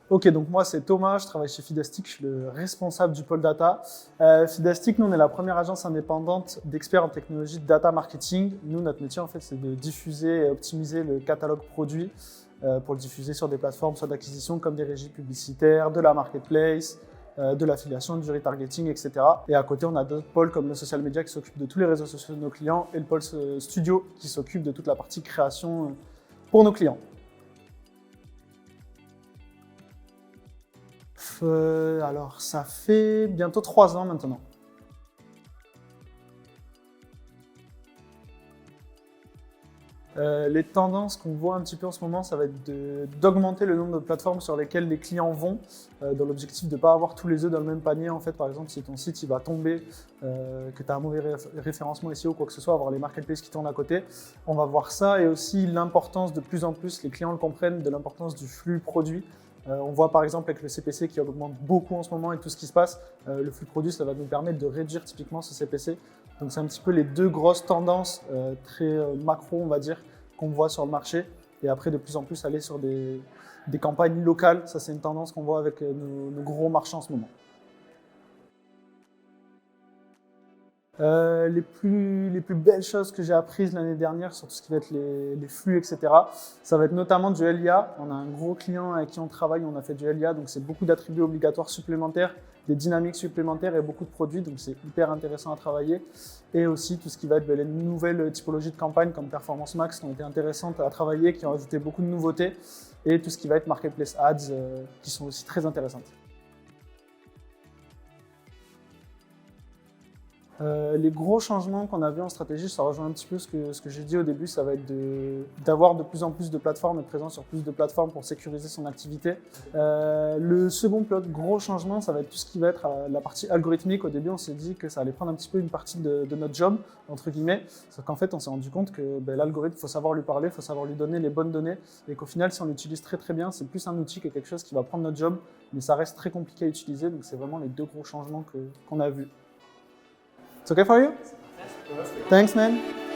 Ok, donc moi c'est Thomas, je travaille chez Fidastic, je suis le responsable du pôle data. Fidastic, nous on est la première agence indépendante d'experts en technologie de data marketing. Nous, notre métier en fait c'est de diffuser et optimiser le catalogue produit pour le diffuser sur des plateformes soit d'acquisition comme des régies publicitaires, de la marketplace, de l'affiliation, du retargeting, etc. Et à côté, on a d'autres pôles comme le social media qui s'occupe de tous les réseaux sociaux de nos clients et le pôle studio qui s'occupe de toute la partie création pour nos clients. Alors, ça fait bientôt 3 ans maintenant. Les tendances qu'on voit un petit peu en ce moment, ça va être d'augmenter le nombre de plateformes sur lesquelles les clients vont, dans l'objectif de ne pas avoir tous les œufs dans le même panier. En fait, par exemple, si ton site il va tomber, que tu as un mauvais référencement SEO ou quoi que ce soit, avoir les marketplaces qui tournent à côté, on va voir ça et aussi l'importance de plus en plus, les clients le comprennent, de l'importance du flux produit. On voit par exemple avec le CPC qui augmente beaucoup en ce moment et tout ce qui se passe, le flux produit, ça va nous permettre de réduire typiquement ce CPC. Donc c'est un petit peu les deux grosses tendances très macro, on va dire, qu'on voit sur le marché. Et après, de plus en plus, aller sur des campagnes locales. Ça, c'est une tendance qu'on voit avec nos gros marchands en ce moment. Les plus belles choses que j'ai apprises l'année dernière sur tout ce qui va être les flux, etc., ça va être notamment du LIA. On a un gros client avec qui on travaille, on a fait du LIA, donc c'est beaucoup d'attributs obligatoires supplémentaires, des dynamiques supplémentaires et beaucoup de produits, donc c'est hyper intéressant à travailler. Et aussi tout ce qui va être les nouvelles typologies de campagnes comme Performance Max qui ont été intéressantes à travailler, qui ont ajouté beaucoup de nouveautés, et tout ce qui va être Marketplace Ads qui sont aussi très intéressantes. Les gros changements qu'on a vus en stratégie, ça rejoint un petit peu ce que j'ai dit au début, ça va être d'avoir de plus en plus de plateformes et présent sur plus de plateformes pour sécuriser son activité. Le second gros changement, ça va être tout ce qui va être la partie algorithmique. Au début, on s'est dit que ça allait prendre un petit peu une partie de notre job, entre guillemets, sauf qu'en fait, on s'est rendu compte que l'algorithme, il faut savoir lui parler, il faut savoir lui donner les bonnes données, et qu'au final, si on l'utilise très très bien, c'est plus un outil que quelque chose qui va prendre notre job, mais ça reste très compliqué à utiliser, donc c'est vraiment les deux gros changements qu'on a vus. It's okay for you? Thanks, man.